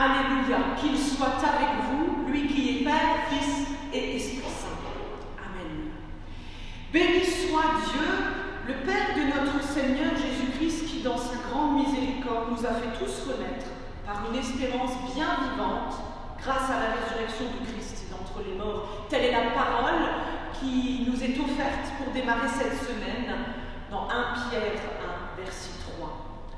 Alléluia. Qu'il soit avec vous, lui qui est Père, Fils et Esprit Saint. Amen. Béni soit Dieu, le Père de notre Seigneur Jésus-Christ, qui dans sa grande miséricorde nous a fait tous renaître par une espérance bien vivante grâce à la résurrection du Christ d'entre les morts. Telle est la parole qui nous est offerte pour démarrer cette semaine dans 1 Pierre 1, verset 3.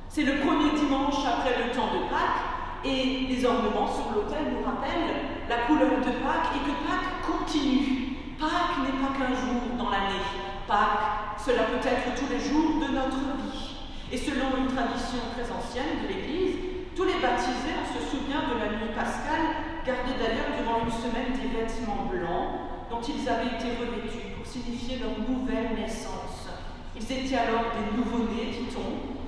C'est le premier dimanche après le temps de Pâques et les ornements sur l'autel nous rappellent la couleur de Pâques et que Pâques continue. Pâques n'est pas qu'un jour dans l'année. Pâques, cela peut être tous les jours de notre vie. Et selon une tradition très ancienne de l'Église, tous les baptisés, on se souvient de la nuit pascale, gardaient d'ailleurs durant une semaine des vêtements blancs dont ils avaient été revêtus pour signifier leur nouvelle naissance. Ils étaient alors des nouveau-nés, dit-on.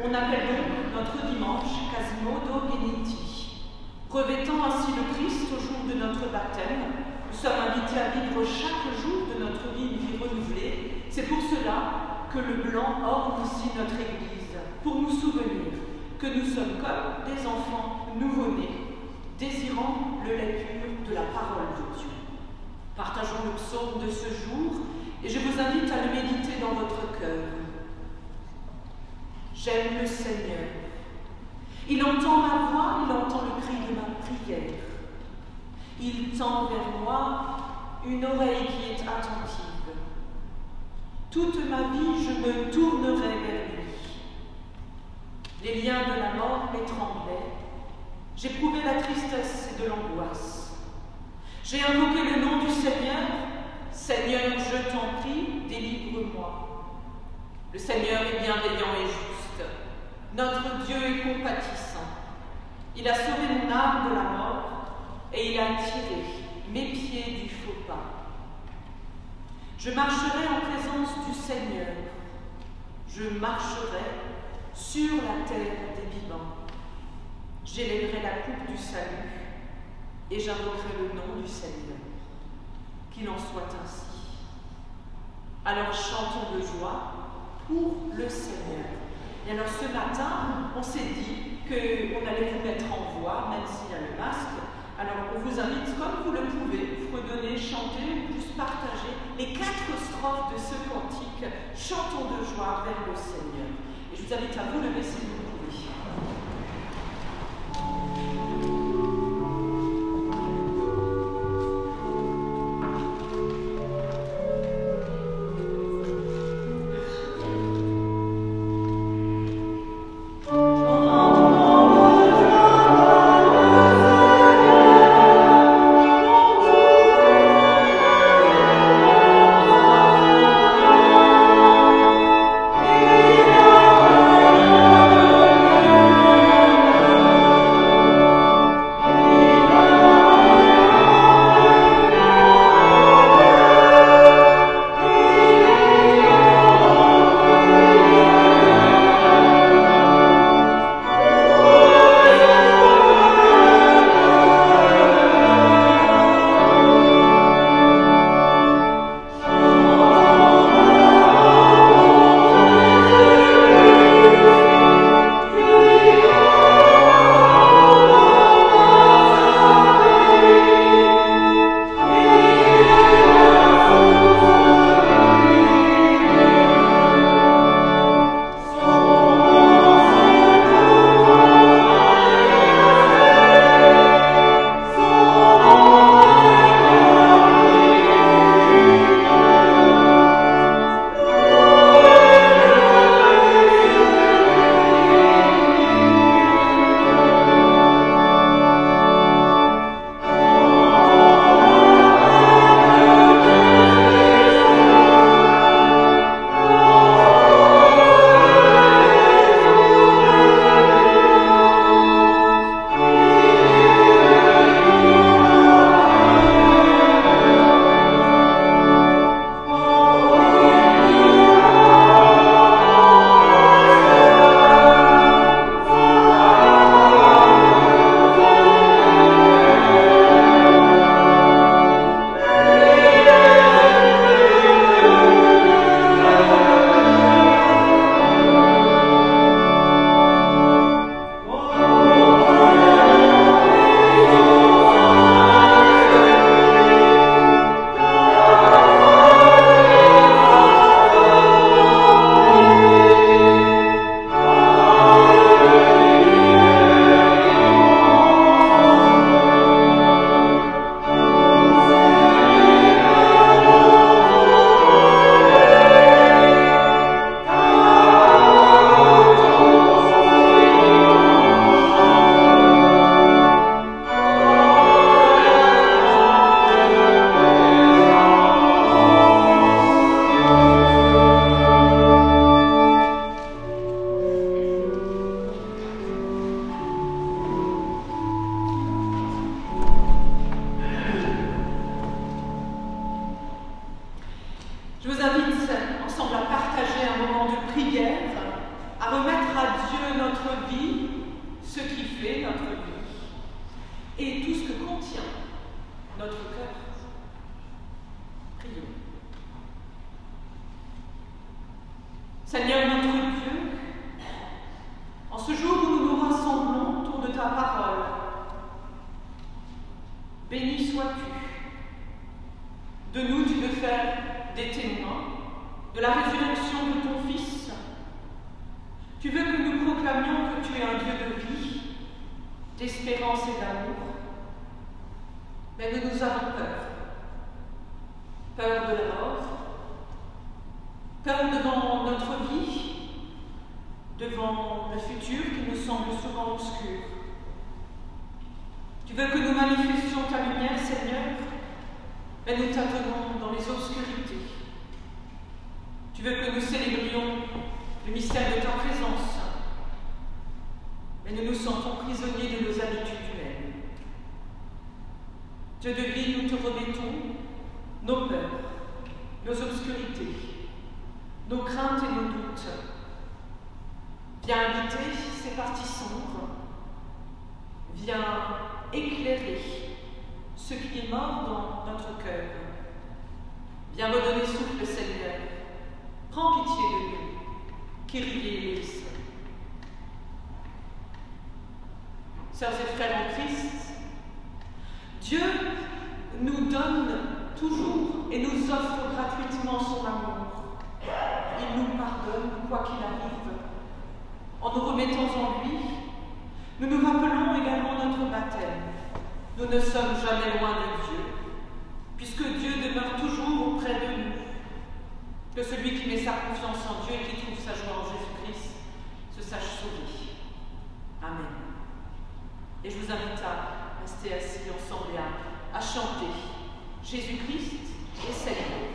On appelle donc notre dimanche Quasimodo Geniti. Revêtant ainsi le Christ au jour de notre baptême, nous sommes invités à vivre chaque jour de notre vie une vie renouvelée. C'est pour cela que le blanc orne aussi notre Église, pour nous souvenir que nous sommes comme des enfants nouveau-nés, désirant le lait pur de la parole de Dieu. Partageons le psaume de ce jour et je vous invite à le méditer dans votre cœur. J'aime le Seigneur. Il entend ma voix, il entend le cri de ma prière. Il tend vers moi une oreille qui est attentive. Toute ma vie, je me tournerai vers lui. Les liens de la mort m'étranglaient. J'éprouvais la tristesse et de l'angoisse. J'ai invoqué le nom du Seigneur. Seigneur, je t'en prie, délivre-moi. Le Seigneur est bienveillant et juste. Notre Dieu est compatissant. Il a sauvé mon âme de la mort et il a tiré mes pieds du faux pas. Je marcherai en présence du Seigneur. Je marcherai sur la terre des vivants. J'élèverai la coupe du salut et j'invoquerai le nom du Seigneur. Qu'il en soit ainsi. Alors chantons de joie pour le Seigneur. Et alors ce matin, on s'est dit qu'on allait vous mettre en voix, même s'il y a le masque. Alors on vous invite, comme vous le pouvez, fredonner, chanter, ou juste partager les 4 strophes de ce cantique. Chantons de joie vers le Seigneur. Et je vous invite à vous lever si vous le pouvez. Amen. notre cœur. Prions. Seigneur notre Dieu, en ce jour où nous nous rassemblons autour de ta parole, béni sois-tu. De nous, tu veux faire des témoins de la résurrection de ton Fils. Tu veux que nous proclamions que tu es un Dieu de vie, d'espérance et d'amour. Mais nous avons peur. Peur de la mort, peur devant notre vie, devant le futur qui nous semble souvent obscur. Tu veux que nous manifestions ta lumière, Seigneur, mais nous tâtonnons dans les obscurités. Tu veux que nous célébrions le mystère de ta présence, mais nous nous sentons prisonniers de nos habitudes humaines. Dieu de vie, nous te remettons nos peurs, nos obscurités, nos craintes et nos doutes. Viens habiter ces parties sombres, viens éclairer ce qui est mort dans notre cœur. Viens redonner souffle, Seigneur. Prends pitié de nous. Kyrie eleison. Sœurs et frères en Christ, Dieu nous donne toujours et nous offre gratuitement son amour. Il nous pardonne, quoi qu'il arrive. En nous remettant en lui, nous nous rappelons également notre baptême. Nous ne sommes jamais loin de Dieu, puisque Dieu demeure toujours auprès de nous. Que celui qui met sa confiance en Dieu et qui trouve sa joie en Jésus-Christ se sache sauvé. Amen. Et je vous invite à rester assis ensemble et à chanter Jésus-Christ est Seigneur.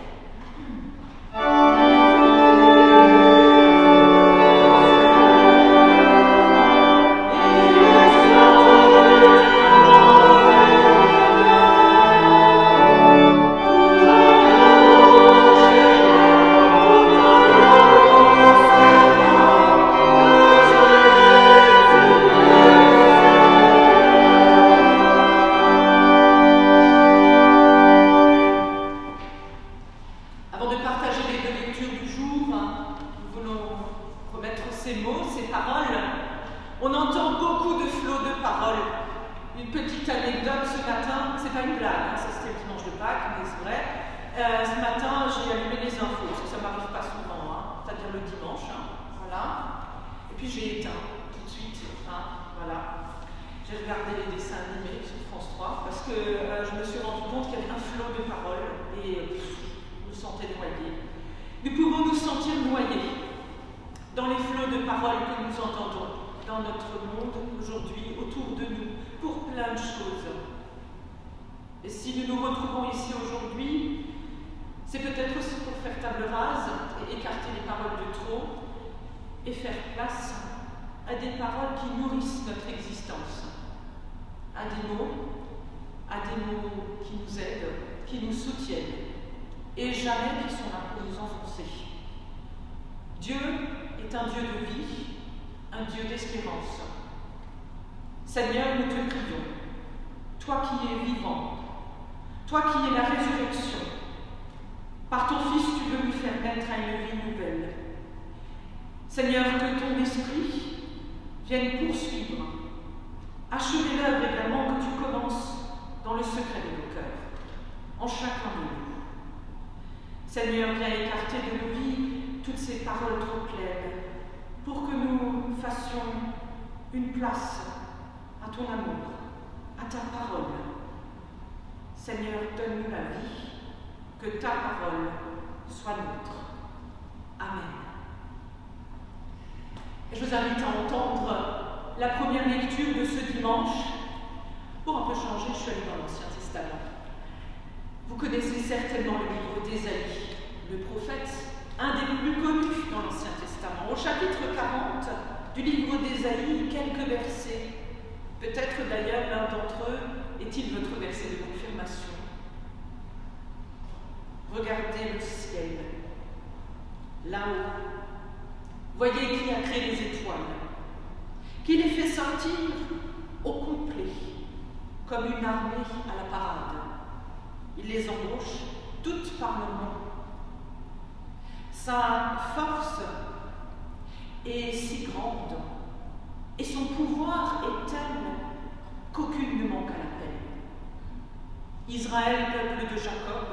Seigneur, nous te prions, toi qui es vivant, toi qui es la résurrection, par ton Fils tu veux lui faire naître à une vie nouvelle. Seigneur, que ton esprit vienne poursuivre, achever l'œuvre également que tu commences dans le secret de nos cœurs, en chacun de nous. Seigneur, viens écarter de nos vies toutes ces paroles trop pleines, pour que nous fassions une place à ton amour, à ta parole. Seigneur, donne-nous la vie, que ta parole soit nôtre. Amen. Et je vous invite à entendre la première lecture de ce dimanche. Pour un peu changer, je suis allée dans l'Ancien Testament. Vous connaissez certainement le livre d'Ésaïe, le prophète, un des plus connus dans l'Ancien Testament. Au chapitre 40 du livre d'Ésaïe, quelques versets. Peut-être d'ailleurs l'un d'entre eux est-il votre verset de confirmation. Regardez le ciel, là-haut. Voyez qui a créé les étoiles, qui les fait sortir au complet, comme une armée à la parade. Il les embauche toutes par leur nom. Sa force est si grande et son pouvoir est tel qu'aucune ne manque à l'appel. Israël, peuple de Jacob,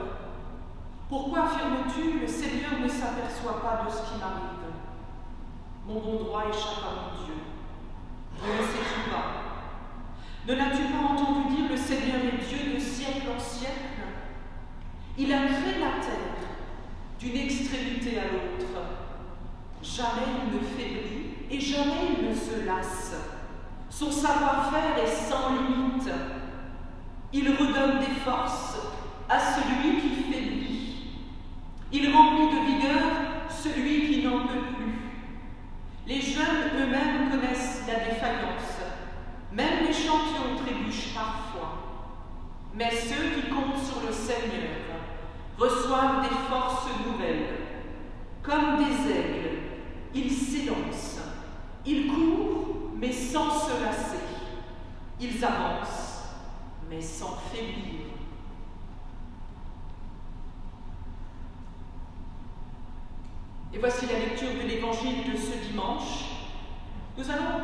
pourquoi affirmes-tu, le Seigneur ne s'aperçoit pas de ce qui m'arrive? Mon bon droit échappe à mon Dieu. Ne le sais-tu pas? Ne l'as-tu pas entendu dire, le Seigneur est Dieu de siècle en siècle? Il a créé la terre d'une extrémité à l'autre. Jamais il ne faiblit et jamais il ne se lasse. Son savoir-faire est sans limite. Il redonne des forces à celui qui faiblit. Il remplit de vigueur celui qui n'en peut plus. Les jeunes eux-mêmes connaissent la défaillance. Même les champions trébuchent parfois. Mais ceux qui comptent sur le Seigneur reçoivent des forces nouvelles. Comme des aigles, ils s'élancent. Ils courent, mais sans se lasser. Ils avancent, mais sans faiblir. Et voici la lecture de l'évangile de ce dimanche. Nous allons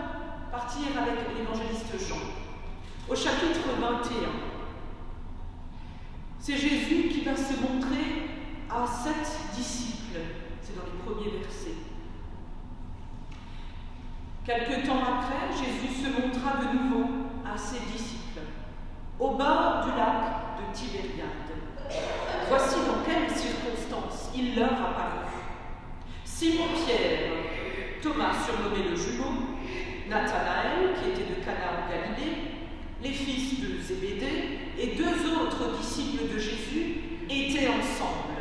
partir avec l'évangéliste Jean, au chapitre 21. C'est Jésus qui va se montrer à 7 disciples. C'est dans les premiers versets. Quelque temps après, Jésus se montra de nouveau à ses disciples, au bord du lac de Tibériade. Voici dans quelles circonstances il leur apparut. Simon-Pierre, Thomas surnommé le jumeau, Nathanaël, qui était de Cana en Galilée, les fils de Zébédée et 2 autres disciples de Jésus étaient ensemble.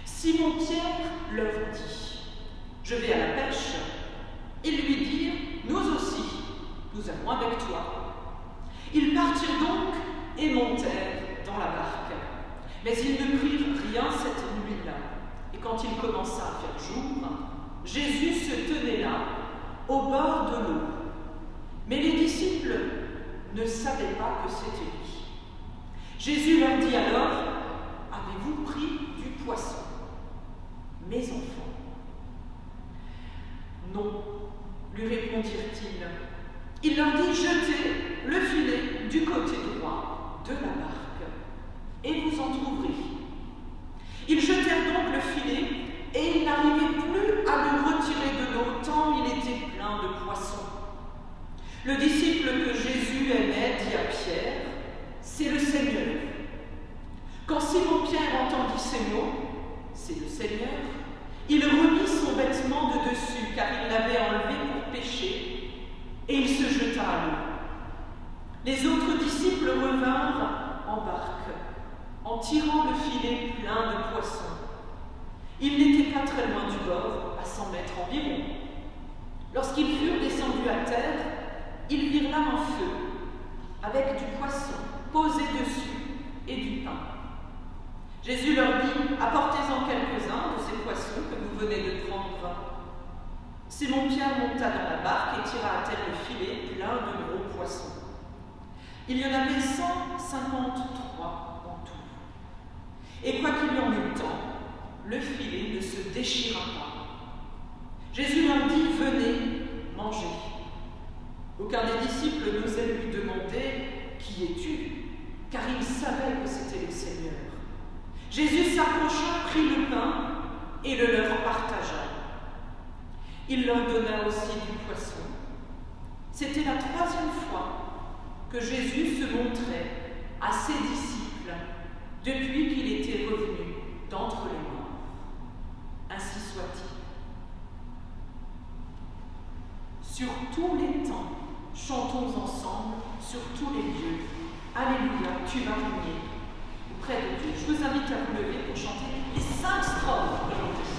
Simon-Pierre leur dit « Je vais à la pêche ». Ils lui dirent « Nous aussi, nous allons avec toi ». Ils partirent donc et montèrent dans la barque. Mais ils ne prirent rien cette nuit-là. Et quand il commença à faire jour, Jésus se tenait là, au bord de l'eau. Mais les disciples ne savaient pas que c'était lui. Jésus leur dit alors, « Avez-vous pris du poisson, mes enfants ?» « Non, lui répondirent-ils. Il leur dit, « Jetez le filet du côté droit de la barque, et vous en trouverez. » Ils jetèrent donc le filet, et ils n'arrivaient plus à le retirer de l'eau, tant il était plein de poissons. Le disciple que Jésus aimait dit à Pierre, « C'est le Seigneur. » Quand Simon-Pierre entendit ces mots, « C'est le Seigneur », il remit son vêtement de dessus, car il l'avait enlevé pour pêcher, et il se jeta à l'eau. Les autres disciples revinrent en barque, en tirant le filet plein de poissons. Ils n'étaient pas très loin du bord, à 100 mètres environ. Lorsqu'ils furent descendus à terre, ils virent là un feu, avec du poisson posé dessus et du pain. Jésus leur dit, « Apportez-en quelques-uns de ces poissons que vous venez de prendre. » Simon-Pierre monta dans la barque et tira à terre le filet plein de gros poissons. Il y en avait 153 en tout. Et quoi qu'il y en eût tant, le filet ne se déchira pas. Jésus leur dit, « Venez, mangez. » Aucun des disciples n'osait lui demander, « Qui es-tu » car il savait que c'était le Seigneur. Jésus s'approcha, prit le pain et le leur partagea. Il leur donna aussi du poisson. C'était la 3e fois que Jésus se montrait à ses disciples depuis qu'il était revenu d'entre les morts. Ainsi soit-il. Sur tous les temps, chantons ensemble, sur tous les lieux. Alléluia, tu vas régner auprès de Dieu. Je vous invite à vous lever pour chanter les 5 strophes aujourd'hui.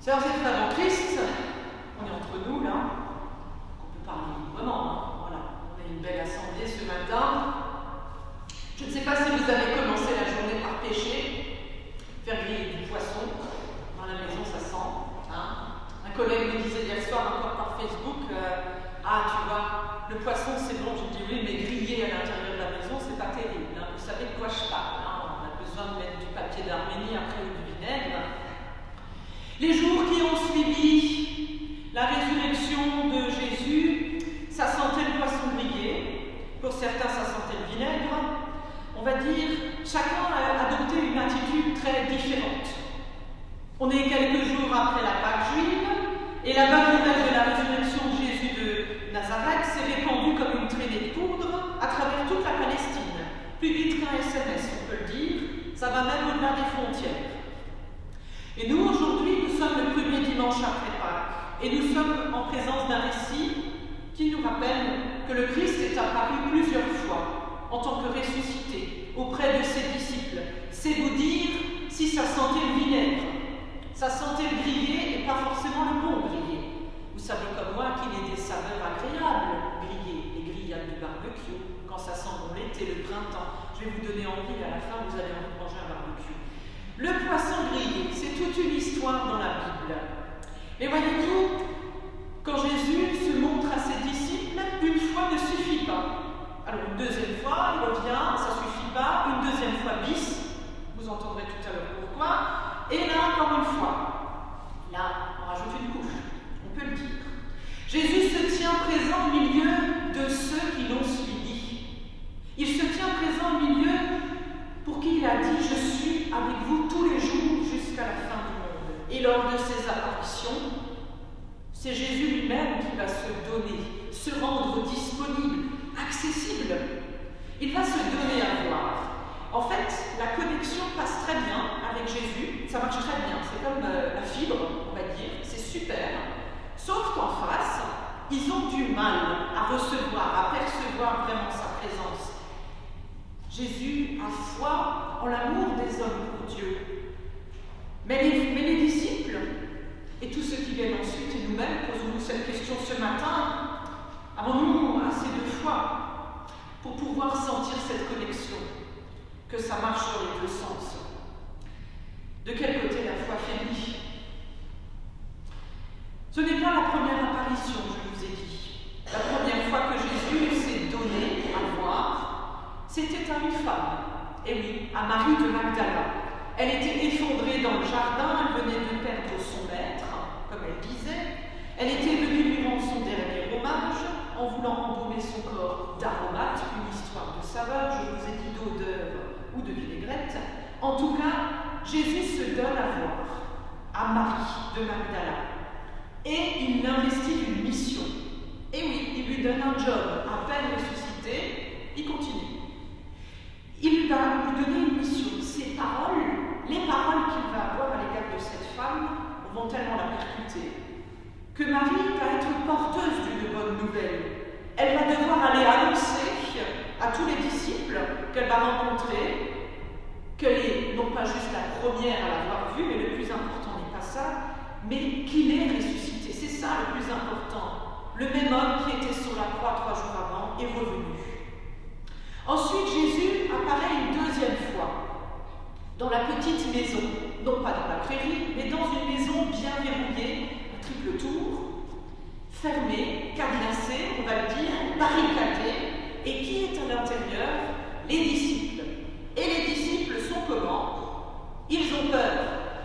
Sœurs et frères en Christ, on est entre nous là, on peut parler librement, hein. Voilà, on a une belle assemblée ce matin. Je ne sais pas si vous avez commencé la journée par pécher, faire griller du poisson, dans la maison ça sent. Hein. Un collègue me disait hier soir encore par Facebook, ah tu vois, le poisson c'est bon, j'ai dit oui, mais griller à l'intérieur de la maison c'est pas terrible, hein. Vous savez de quoi je parle, hein. On a besoin de mettre du papier d'Arménie après ou du vinaigre. Les jours qui ont suivi la résurrection de Jésus, ça sentait le poisson grillé, pour certains ça sentait le vinaigre. On va dire, chacun a adopté une attitude très différente. On est quelques jours après la Pâque juive, et la bonne nouvelle de la résurrection de Jésus de Nazareth s'est répandue comme une traînée de poudre à travers toute la Palestine. Plus vite qu'un SMS, on peut le dire, ça va même au-delà des frontières. Et nous, aujourd'hui, nous sommes le premier dimanche après Pâques, et nous sommes en présence d'un récit qui nous rappelle que le Christ est apparu plusieurs fois en tant que ressuscité auprès de ses disciples. C'est vous dire si ça sentait le vinaigre, ça sentait le grillé et pas forcément le bon grillé. Vous savez comme moi qu'il y a des saveurs agréables grillées, les grillades du barbecue, quand ça sent bon l'été, le printemps. Je vais vous donner envie, à la fin vous allez envie de manger un barbecue. Le poisson grillé, c'est toute une histoire dans la Bible. Mais voyez-vous, quand Jésus se montre à ses disciples, une fois ne suffit pas. Alors une deuxième fois, il revient, ça ne suffit pas, une deuxième fois bis, vous entendrez tout à l'heure pourquoi, et là encore une fois. Là, on rajoute une couche, on peut le dire. Jésus se tient présent au milieu de ceux qui l'ont suivi. Il se tient présent au milieu pour qui il a dit « Je suis avec vous tous les jours jusqu'à la fin du monde ». Et lors de ses apparitions, c'est Jésus lui-même qui va se donner, se rendre disponible, accessible. Il va se donner à voir. En fait, la connexion passe très bien avec Jésus, ça marche très bien, c'est comme la fibre, on va dire, c'est super. Sauf qu'en face, ils ont du mal à recevoir, à percevoir vraiment sa présence. Jésus a foi en l'amour des hommes pour Dieu. Mais les disciples, et tous ceux qui viennent ensuite, et nous-mêmes, posons-nous cette question ce matin, avons-nous assez de foi pour pouvoir sentir cette connexion, que ça marche sur les deux sens? De quel côté la foi faiblit? Ce n'est pas la première apparition, je vous ai dit. La première fois que Jésus s'est donné à voir, c'était à une femme, et oui, à Marie de Magdala. Elle était effondrée dans le jardin, elle venait de perdre son maître, comme elle disait. Elle était venue lui rendre son dernier hommage en voulant embaumer son corps d'aromates, une histoire de saveur, je vous ai dit d'odeur ou de vinaigrette. En tout cas, Jésus se donne à voir à Marie de Magdala. Et il l'investit d'une mission. Et oui, il lui donne un job, à peine ressuscité, il continue. Il va lui donner une mission. Ses paroles, les paroles qu'il va avoir à l'égard de cette femme, vont tellement la percuter, que Marie va être porteuse d'une bonne nouvelle. Elle va devoir aller annoncer à tous les disciples qu'elle va rencontrer, qu'elle est non pas juste la première à l'avoir vue, mais le plus important n'est pas ça, mais qu'il est ressuscité. C'est ça le plus important. Le même homme qui était sur la croix 3 jours avant est revenu. Ensuite, Jésus apparaît une deuxième fois dans la petite maison, non pas dans la prairie, mais dans une maison bien verrouillée, à triple tour, fermée, cadenassée, on va le dire, barricadée, et qui est à l'intérieur? Les disciples. Et les disciples sont comment? Ils ont peur,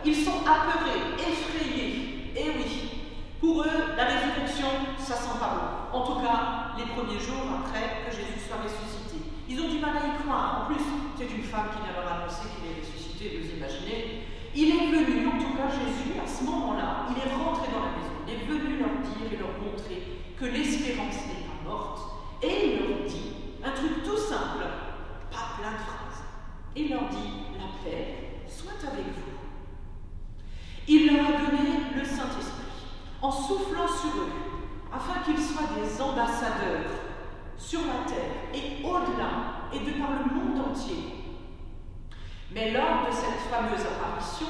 ils sont apeurés, effrayés. Et oui, pour eux, la résurrection, ça sent pas bon. En tout cas, les premiers jours après que Jésus soit ressuscité. Ils ont du mal à y croire. En plus, c'est une femme qui vient leur annoncer qu'il est ressuscité, vous imaginez. Il est venu, en tout cas Jésus, à ce moment-là, il est rentré dans la maison. Il est venu leur dire et leur montrer que l'espérance n'est pas morte. Et il leur dit un truc tout simple, pas plein de phrases. Il leur dit, la paix soit avec vous. Il leur a donné le Saint-Esprit, en soufflant sur eux, afin qu'ils soient des ambassadeurs sur la terre et au-delà, et de par le monde entier. Mais lors de cette fameuse apparition,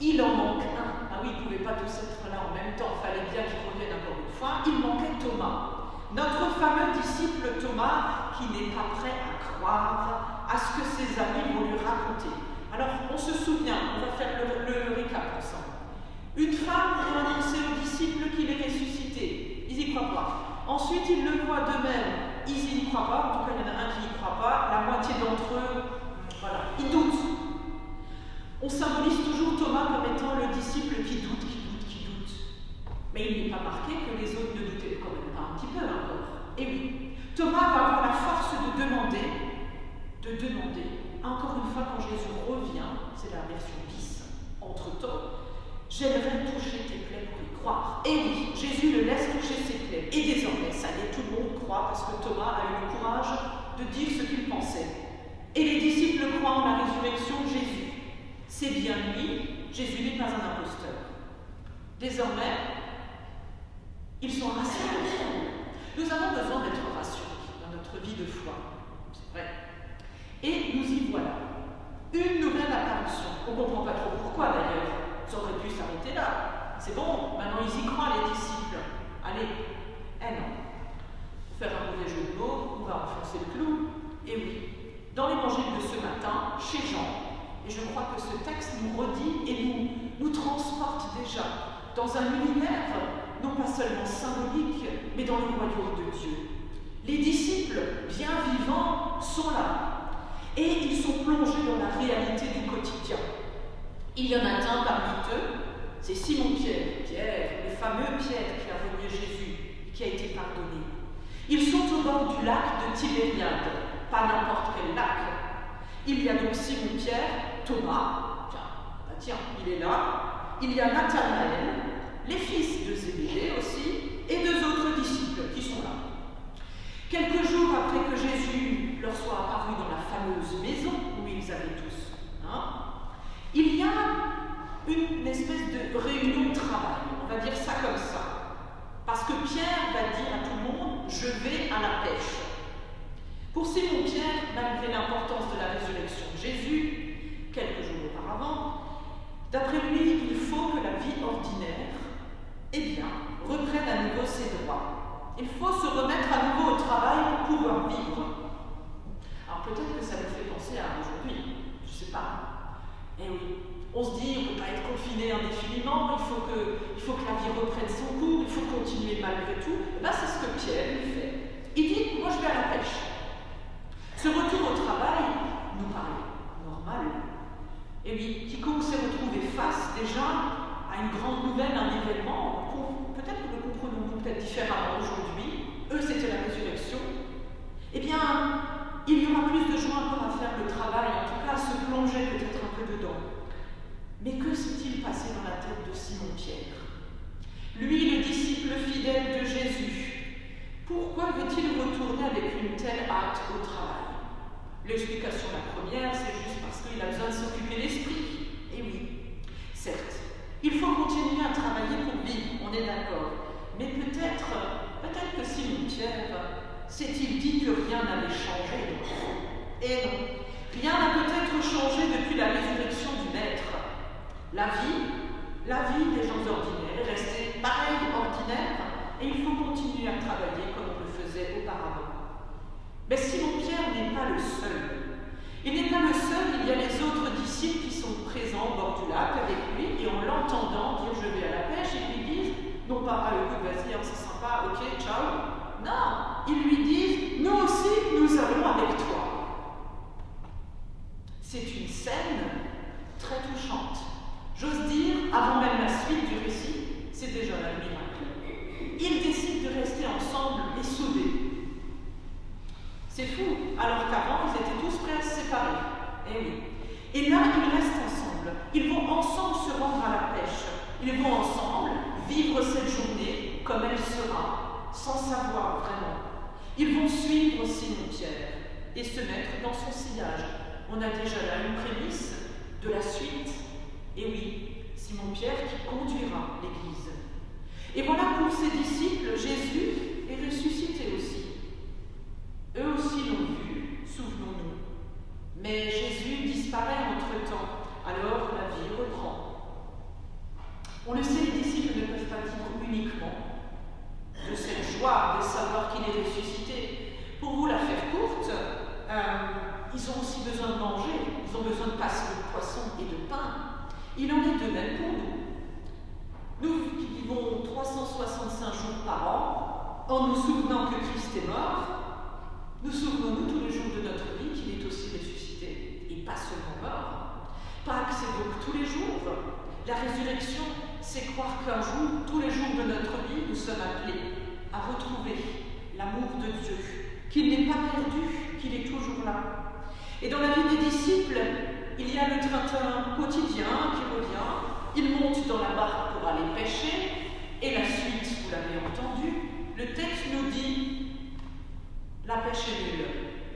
Il en manque un. Ah oui, ils ne pouvaient pas tous être là en même temps, il fallait bien qu'ils reviennent encore une fois. Il manquait Thomas. Notre fameux disciple Thomas qui n'est pas prêt à croire à ce que ses amis vont lui raconter. Alors, on se souvient, on va faire le récap ensemble. Une femme a annoncé aux disciples qu'il est ressuscité. Ils n'y croient pas. Ensuite, ils le voient d'eux-mêmes. Ils n'y croient pas. En tout cas, il y en a un qui n'y croit pas. La moitié d'entre eux, voilà, ils doutent. On symbolise toujours Thomas comme étant le disciple qui doute. Mais il n'est pas marqué que les autres ne doutaient quand même pas un petit peu encore. Et oui, Thomas va avoir la force de demander, encore une fois quand Jésus revient, c'est la version bis, entre-temps, j'aimerais toucher tes plaies pour y croire. Et oui, Jésus le laisse toucher ses plaies. Et désormais, ça y est, tout le monde croit parce que Thomas a eu le courage de dire ce qu'il pensait. Et les disciples croient en la résurrection de Jésus. C'est bien lui, Jésus n'est pas un imposteur. Désormais, ils sont rassurés. Nous avons besoin d'être rassurés dans notre vie de foi. C'est vrai. Et nous y voilà. Une nouvelle apparition. On ne comprend pas trop pourquoi d'ailleurs. Ça aurait pu s'arrêter là. C'est bon, maintenant ils y croient les disciples. Allez. Non. Pour faire un mauvais jeu de mots, on va enfoncer le clou. Et oui. Dans l'évangile de ce matin, chez Jean, et je crois que ce texte nous redit et nous transporte déjà dans un univers non pas seulement symbolique, mais dans le royaume de Dieu. Les disciples, bien vivants, sont là, et ils sont plongés dans la réalité du quotidien. Il y en a un parmi eux, c'est Simon-Pierre, le fameux Pierre qui a renié Jésus, qui a été pardonné. Ils sont au bord du lac de Tibériade, pas n'importe quel lac. Il y a donc Simon-Pierre, Thomas, tiens, il est là. Il y a Nathanaël, les fils de Zébédée aussi, et deux autres disciples qui sont là. Quelques jours après que Jésus leur soit apparu dans la fameuse maison où ils avaient tous, il y a une espèce de réunion de travail, on va dire ça comme ça. Parce que Pierre va dire à tout le monde, je vais à la pêche. Pour Simon-Pierre, malgré l'importance de la résurrection de Jésus, quelques jours auparavant, d'après lui, il faut que la vie ordinaire, reprenne à nouveau ses droits. Il faut se remettre à nouveau au travail pour pouvoir vivre. Alors peut-être que ça nous fait penser à aujourd'hui, je ne sais pas. Eh oui, on se dit, on ne peut pas être confiné indéfiniment, il faut que la vie reprenne son cours, il faut continuer malgré tout. Et bien c'est ce que Pierre lui fait. Il dit, moi je vais à la pêche. Ce retour au travail nous paraît normal. Et oui, quiconque s'est retrouvé face déjà à une grande nouvelle, un événement, peut-être que nous comprenons peut-être différemment aujourd'hui, eux c'était la résurrection, eh bien, il y aura plus de joie encore à faire le travail, en tout cas à se plonger peut-être un peu dedans. Mais que s'est-il passé dans la tête de Simon-Pierre? Lui, le disciple fidèle de Jésus, pourquoi veut-il retourner avec une telle hâte au travail? L'explication, la première, c'est juste parce qu'il a besoin de s'occuper l'esprit. Et oui, certes, il faut continuer à travailler pour vivre, on est d'accord. Mais peut-être que Simon-Pierre s'est-il dit que rien n'avait changé. Et non, rien n'a peut-être changé depuis la résurrection du Maître. La vie des gens ordinaires est restée pareille, ordinaire, et il faut continuer à travailler comme on le faisait auparavant. Mais Simon-Pierre n'est pas le seul. Il n'est pas le seul, il y a les autres disciples qui sont présents au bord du lac avec lui, et en l'entendant dire « je vais à la pêche », ils lui disent, non pas « ah écoute, vas-y, c'est sympa, ok, ciao ». Non, ils lui disent « nous aussi, nous allons avec toi ». C'est une scène très touchante. J'ose dire, avant même la suite du récit, c'est déjà un miracle. Ils décident de rester ensemble et soudés. C'est fou, alors qu'avant, ils étaient tous prêts à se séparer. Eh oui. Et là, ils restent ensemble. Ils vont ensemble se rendre à la pêche. Ils vont ensemble vivre cette journée comme elle sera, sans savoir vraiment. Ils vont suivre Simon-Pierre et se mettre dans son sillage. On a déjà là une prémisse de la suite. Et oui, Simon-Pierre qui conduira l'Église. Et voilà, pour ses disciples, Jésus est ressuscité aussi. Eux aussi l'ont vu, souvenons-nous. Mais Jésus disparaît entre-temps, alors la vie reprend. On le sait, les disciples ne peuvent pas vivre uniquement de cette joie de savoir qu'il est ressuscité. Pour vous la faire courte, ils ont aussi besoin de manger, ils ont besoin de passer de poisson et de pain. Il en est de même pour nous. Nous qui vivons 365 jours par an, en nous souvenant que Christ est mort, nous souvenons-nous tous les jours de notre vie qu'il est aussi ressuscité, et pas seulement mort. Pâques, c'est donc tous les jours. La résurrection, c'est croire qu'un jour, tous les jours de notre vie, nous sommes appelés à retrouver l'amour de Dieu, qu'il n'est pas perdu, qu'il est toujours là. Et dans la vie des disciples, il y a le train quotidien qui revient, ils montent dans la barque pour aller pêcher, et la suite, vous l'avez entendu, le texte nous dit la pêche est nulle.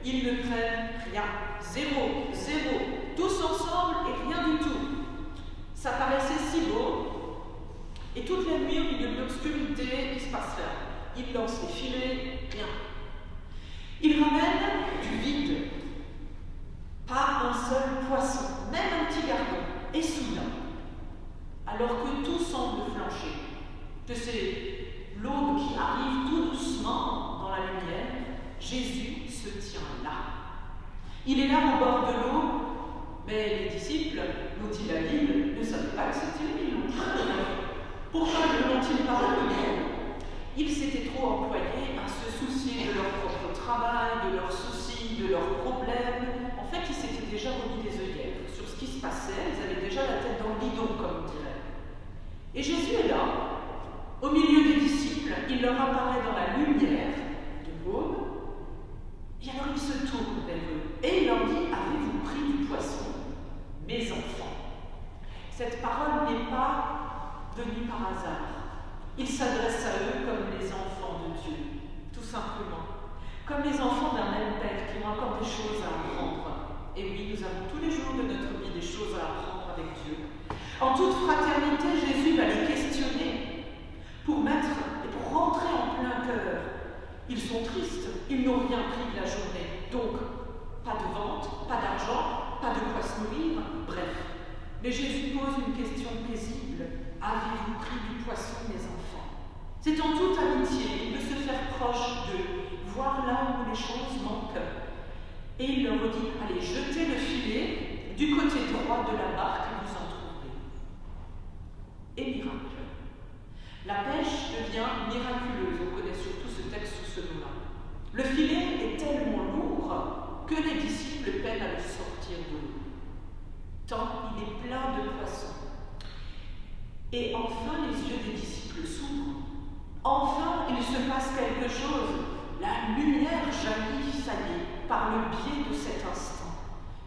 Ils ne prennent rien, zéro, tous ensemble et rien du tout. Ça paraissait si beau, et toute la nuit, au milieu de l'obscurité, il se passe rien. Ils lancent les filets, rien. Ils ramènent du vide. Pas un seul poisson, même un petit gardon. Et soudain, alors que tout semble flancher, que c'est l'aube qui arrive tout doucement dans la lumière, Jésus se tient là. Il est là au bord de l'eau, mais les disciples, nous dit la Bible, ne savaient pas que c'était lui. Pourquoi ne l'ont-ils pas reconnu? Ils s'étaient trop employés à se soucier de leur propre travail, de leurs soucis, de leurs problèmes. En fait, ils s'étaient déjà remis les œillères sur ce qui se passait, ils avaient déjà la tête dans le guidon, comme on dirait. Et Jésus est là, au milieu des disciples, il leur apparaît dans la lumière de l'aube, et alors il se tourne vers eux, et il leur dit: avez-vous pris du poisson, mes enfants? Cette parole n'est pas venue par hasard. Il s'adresse à eux comme les enfants de Dieu, tout simplement. Comme les enfants d'un même père qui ont encore des choses à apprendre. Et oui, nous avons tous les jours de notre vie des choses à apprendre avec Dieu. En toute fraternité, Jésus va les questionner pour rentrer en plein cœur. Ils sont tristes, ils n'ont rien pris de la journée. Donc, pas de vente, pas d'argent, pas de quoi se nourrir, bref. Mais Jésus pose une question paisible. Avez-vous pris du poisson, mes enfants? C'est en toute amitié, il veut se faire proche d'eux, voir là où les choses manquent. Et il leur dit: allez, jetez le filet du côté droit de la barque et vous en trouverez. Et miracle. La pêche devient miraculeuse, on connaît surtout ce texte sous ce nom-là. Le filet est tellement lourd que les disciples peinent à le sortir de l'eau. Tant il est plein de poissons. Et enfin, les yeux des disciples s'ouvrent. Enfin, il se passe quelque chose. La lumière jaillit, ça y est, par le biais de cet instant.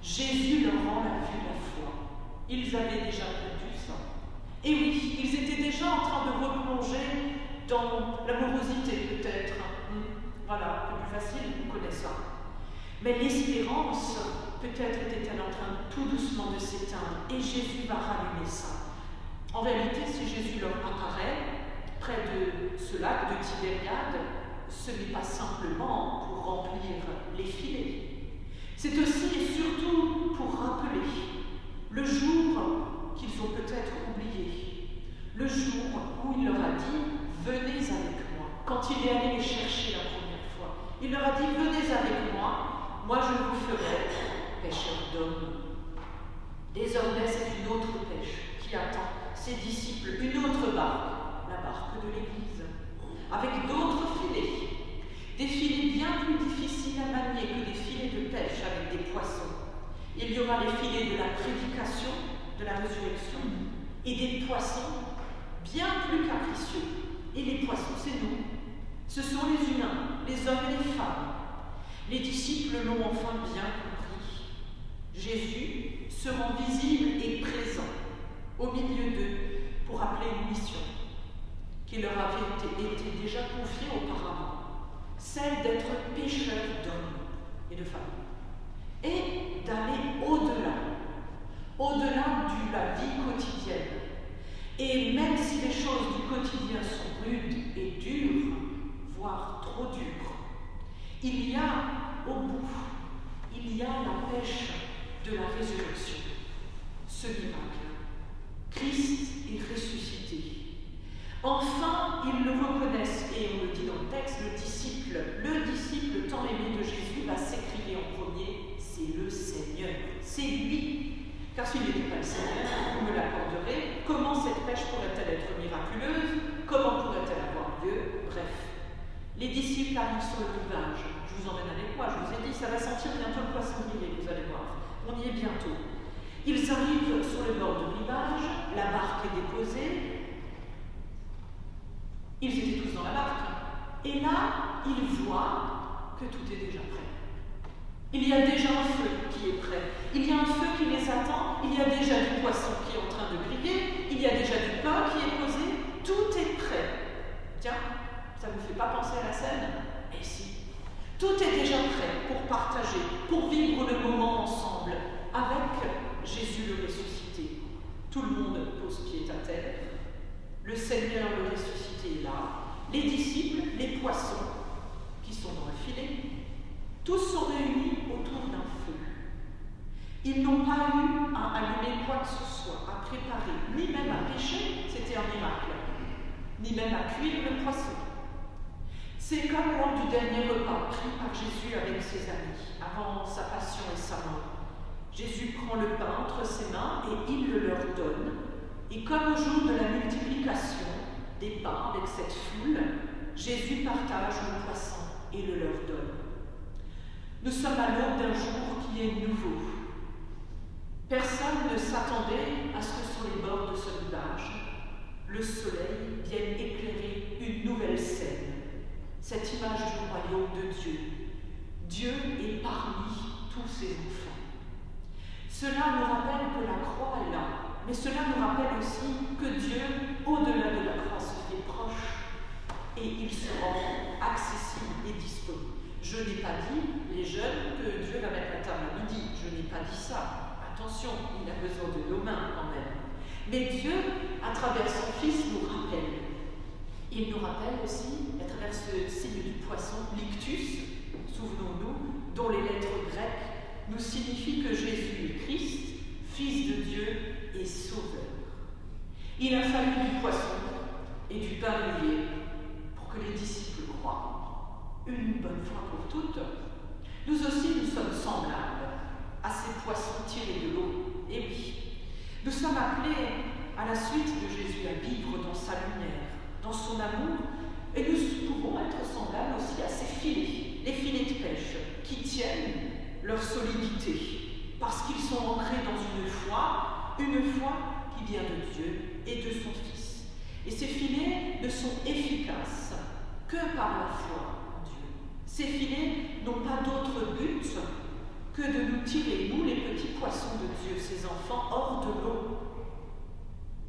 Jésus leur rend la vue de la foi. Ils avaient déjà perdu ça. Et oui, ils étaient déjà en train de replonger dans l'amorosité, peut-être. Voilà, le plus facile, on connaît ça. Mais l'espérance, peut-être était-elle en train tout doucement de s'éteindre. Et Jésus va rallumer ça. En réalité, si Jésus leur apparaît près de ce lac de Tibériade, ce n'est pas simplement pour remplir les filets. C'est aussi et surtout pour rappeler le jour qu'ils ont peut-être oublié, le jour où il leur a dit « Venez avec moi ». Quand il est allé les chercher la première fois, il leur a dit « Venez avec moi, moi je vous ferai pêcheurs d'hommes ». Désormais, c'est une autre pêche qui attend ses disciples, une autre barque, la barque de l'Église, avec d'autres filets, des filets bien plus difficiles à manier que des filets de pêche avec des poissons. Il y aura les filets de la prédication, de la résurrection, et des poissons bien plus capricieux. Et les poissons, c'est nous. Ce sont les humains, les hommes et les femmes. Les disciples l'ont enfin bien compris. Jésus se rend visible et présent au milieu d'eux pour appeler une mission qui leur avait été déjà confiée auparavant, celle d'être pécheurs d'hommes et de femmes, et d'aller au-delà de la vie quotidienne. Et même si les choses du quotidien sont rudes et dures, voire trop dures, il y a au bout, il y a la pêche de la résurrection, ce miracle. Christ est ressuscité. Enfin, ils le reconnaissent, et on le dit dans le texte, le disciple tant aimé de Jésus va s'écrier en premier, c'est le Seigneur, c'est lui. Car s'il n'était pas le Seigneur, vous me l'accorderez, comment cette pêche pourrait-elle être miraculeuse? Comment pourrait-elle avoir lieu? Bref, les disciples arrivent sur le rivage. Je vous emmène avec moi, je vous ai dit, ça va sentir bientôt le poisson grillé, vous allez voir. On y est bientôt. Ils arrivent sur le bord du rivage, la barque est déposée. Ils étaient tous dans la barque. Et là, ils voient que tout est déjà prêt. Il y a déjà un feu qui est prêt. Il y a un feu qui les attend. Il y a déjà du poisson qui est en train de griller. Il y a déjà du pain qui est posé. Tout est prêt. Tiens, ça ne vous fait pas penser à la scène? Eh si. Tout est déjà prêt pour partager, pour vivre le moment ensemble avec Jésus le ressuscité. Tout le monde pose pied à terre. Le Seigneur le ressuscité est là. Les disciples, les poissons qui sont dans le filet, tous sont réunis autour d'un feu. Ils n'ont pas eu à allumer quoi que ce soit, à préparer, ni même à pêcher, c'était un miracle, ni même à cuire le poisson. C'est comme lors du dernier repas pris par Jésus avec ses amis, avant sa passion et sa mort. Jésus prend le pain entre ses mains et il le leur donne. Et comme au jour de la multiplication des pains avec cette foule, Jésus partage le poisson et le leur donne. Nous sommes à l'aube d'un jour qui est nouveau. Personne ne s'attendait à ce que sur les bords de ce rivage, le soleil vienne éclairer une nouvelle scène, cette image du royaume de Dieu. Dieu est parmi tous ses enfants. Cela nous rappelle que la croix est là. Mais cela nous rappelle aussi que Dieu, au-delà de la croix, se fait proche et il se rend accessible et disponible. Je n'ai pas dit, les jeunes, que Dieu va mettre la table à midi. Je n'ai pas dit ça. Attention, il a besoin de nos mains quand même. Mais Dieu, à travers son Fils, nous rappelle. Il nous rappelle aussi, à travers ce signe du poisson, l'ictus, souvenons-nous, dont les lettres grecques nous signifient que Jésus est Christ, Fils de Dieu et Sauveur. Il a fallu du poisson et du pain grillé pour que les disciples croient, une bonne fois pour toutes. Nous aussi, nous sommes semblables à ces poissons tirés de l'eau. Et oui, nous sommes appelés à la suite de Jésus à vivre dans sa lumière, dans son amour, et nous pouvons être semblables aussi à ces filets, les filets de pêche, qui tiennent leur solidité, parce qu'ils sont ancrés dans une foi qui vient de Dieu et de son Fils. Et ces filets ne sont efficaces que par la foi en Dieu. Ces filets n'ont pas d'autre but que de nous tirer, nous les petits poissons de Dieu, ses enfants, hors de l'eau.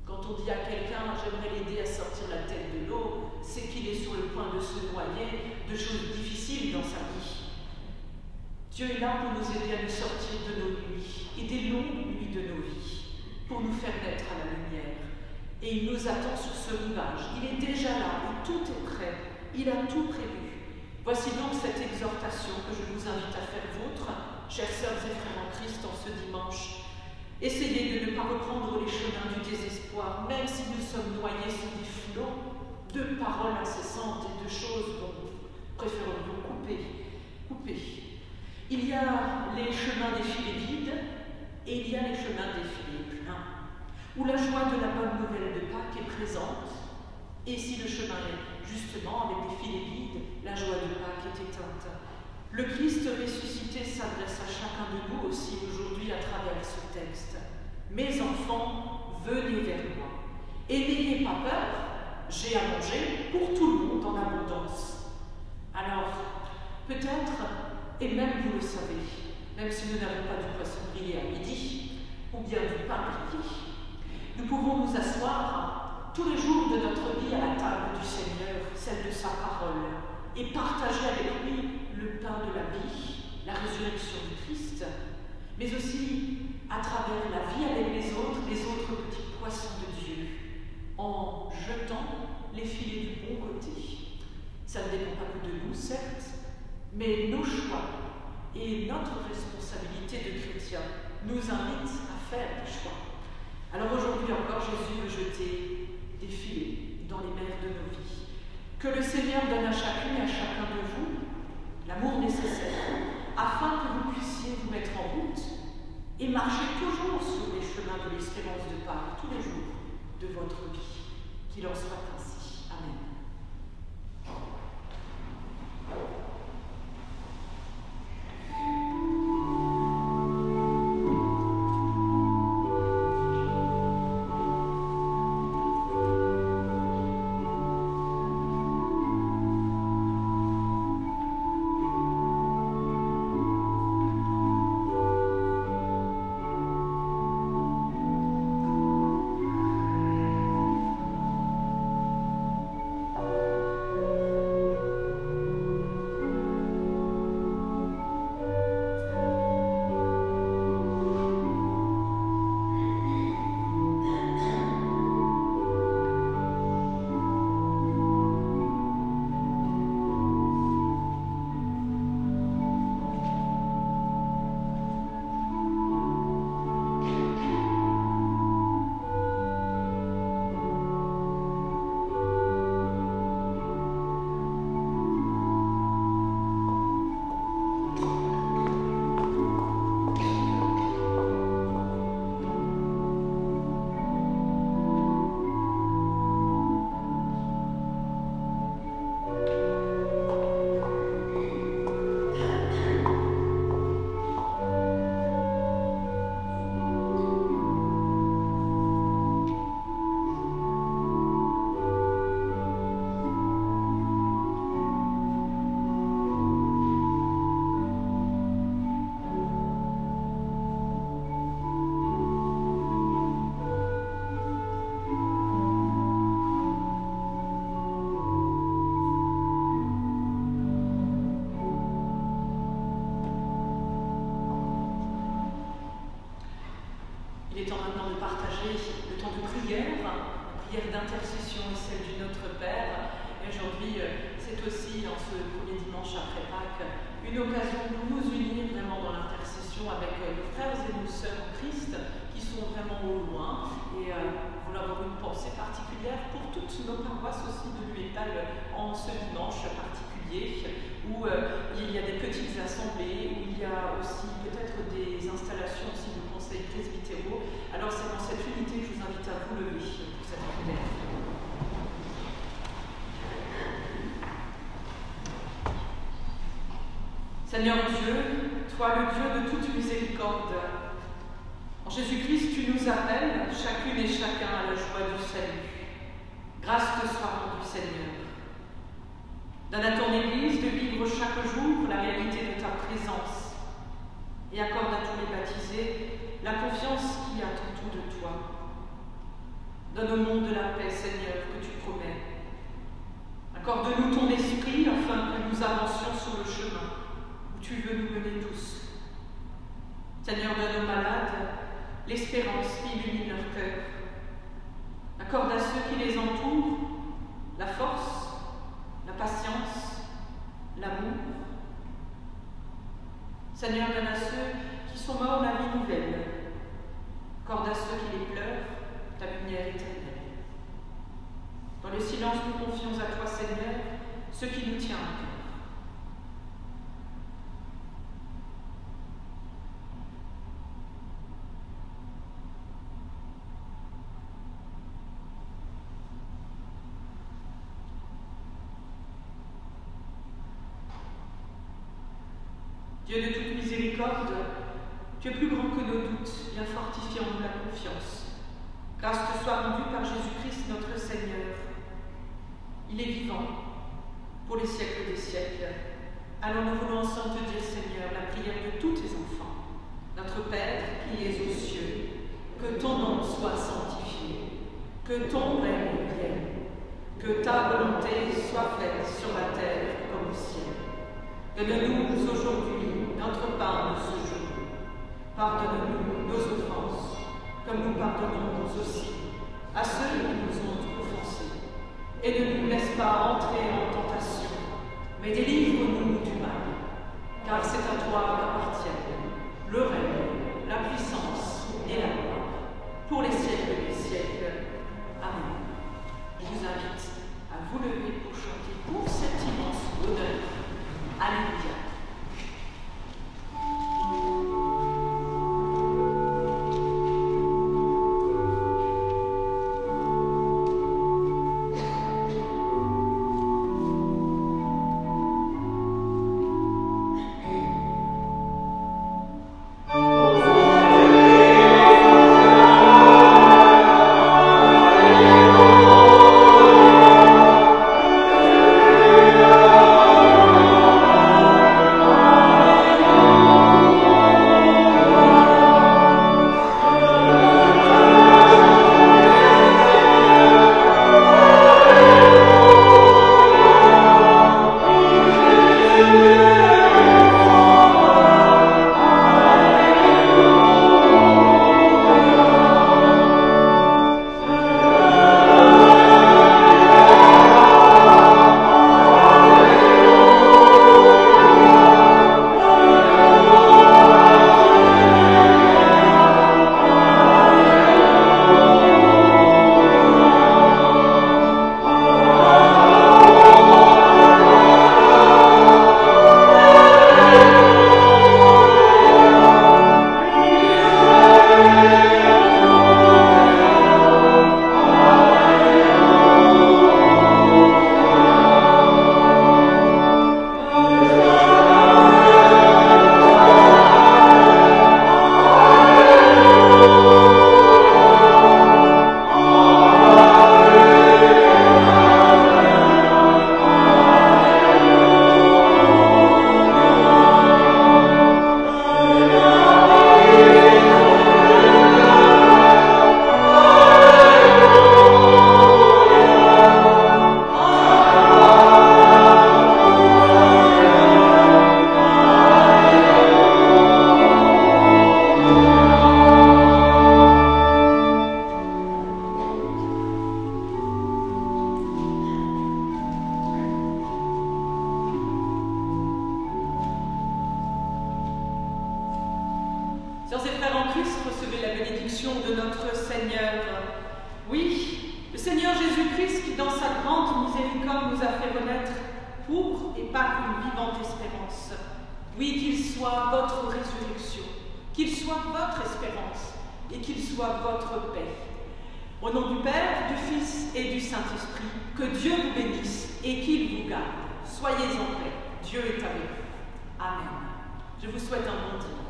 Quand on dit à quelqu'un « j'aimerais l'aider à sortir la tête de l'eau », c'est qu'il est sur le point de se noyer de choses difficiles dans sa vie. Dieu est là pour nous aider à nous sortir de nos nuits et des longues nuits de nos vies, pour nous faire naître à la lumière. Et il nous attend sur ce rivage. Il est déjà là et tout est prêt. Il a tout prévu. Voici donc cette exhortation que je vous invite à faire vôtre, chers sœurs et frères en Christ, en ce dimanche. Essayez de ne pas reprendre les chemins du désespoir, même si nous sommes noyés sous des flots de paroles incessantes et de choses dont nous préférerions couper. Il y a les chemins des filets vides et il y a les chemins des filets pleins, où la joie de la bonne nouvelle de Pâques est présente. Et si le chemin est justement avec des filets vides, la joie de Pâques est éteinte. Le Christ ressuscité s'adresse à chacun de nous aussi aujourd'hui à travers ce texte. Mes enfants, venez vers moi. Et n'ayez pas peur, j'ai à manger pour tout le monde en abondance. Alors, peut-être, et même vous le savez, même si nous n'avons pas du poisson grillé à midi, ou bien du pain grillé, nous pouvons nous asseoir tous les jours de notre vie à la table du Seigneur, celle de sa parole, et partager avec lui le pain de la vie, la résurrection du Christ, mais aussi à travers la vie avec les autres petits poissons de Dieu, en jetant les filets du bon côté. Ça ne dépend pas que de nous, certes, mais nos choix et notre responsabilité de chrétien nous invitent à faire des choix. Alors aujourd'hui encore, Jésus veut jeter des filets dans les mers Que le Seigneur donne à chacune et à chacun de vous l'amour nécessaire afin que vous puissiez vous mettre en route et marcher toujours sur les chemins de l'espérance de Pâques tous les jours de votre vie. Qu'il en soit ainsi. Amen. Il est temps maintenant de partager le temps de prière, la prière d'intercession et celle du Notre Père. Et aujourd'hui, c'est aussi, en ce premier dimanche après Pâques, une occasion de nous unir vraiment dans l'intercession avec nos frères et nos sœurs en Christ qui sont vraiment au loin. Et voulons avoir une pensée particulière pour toutes nos paroisses aussi de l'UEPAL en ce dimanche particulier, où il y a des petites assemblées, où il y a aussi peut-être des installations aussi de conseils presbytéraux. Alors c'est dans cette unité que je vous invite à vous lever pour cette prière. Seigneur Dieu, toi le Dieu de toute miséricorde, en Jésus-Christ tu nous appelles, chacune et chacun, à la joie du salut. Grâce te soit rendue, Seigneur. Donne à ton Église de vivre chaque jour la réalité de ta présence et accorde à tous les baptisés la confiance qui attend tout de toi. Donne au monde de la paix, Seigneur, que tu promets. Accorde-nous ton esprit afin que nous avancions sur le chemin où tu veux nous mener tous. Seigneur, donne aux malades l'espérance qui illumine leur cœur. Accorde à ceux qui les entourent la force, la patience, l'amour. Seigneur, donne à ceux qui sont morts la vie nouvelle. Accorde à ceux qui les pleurent ta lumière éternelle. Dans le silence, nous confions à toi, Seigneur, ce qui nous tient à cœur. Dieu de toute miséricorde, tu es plus grand que nos doutes, viens fortifier en nous la confiance. Grâce te soit rendue par Jésus-Christ notre Seigneur. Il est vivant pour les siècles des siècles. Alors nous voulons ensemble te dire, Seigneur, la prière de tous tes enfants. Notre Père qui es aux cieux, que ton nom soit sanctifié, que ton règne vienne, que ta volonté soit faite sur la terre comme au ciel. Donne-nous aujourd'hui notre pain de ce jour. Pardonne-nous nos offenses, comme nous pardonnons aussi à ceux qui nous ont offensés. Et ne nous laisse pas entrer en tentation, mais délivre-nous du mal. Car c'est à toi qu'appartiennent le règne, la puissance et la gloire, pour les siècles des siècles. Amen. Je vous invite à vous lever pour chanter Seigneur. Oui, le Seigneur Jésus-Christ qui, dans sa grande miséricorde, nous a fait renaître pour et par une vivante espérance. Oui, qu'il soit votre résurrection, qu'il soit votre espérance et qu'il soit votre paix. Au nom du Père, du Fils et du Saint-Esprit, que Dieu vous bénisse et qu'il vous garde. Soyez en paix. Dieu est avec vous. Amen. Je vous souhaite un bon dimanche.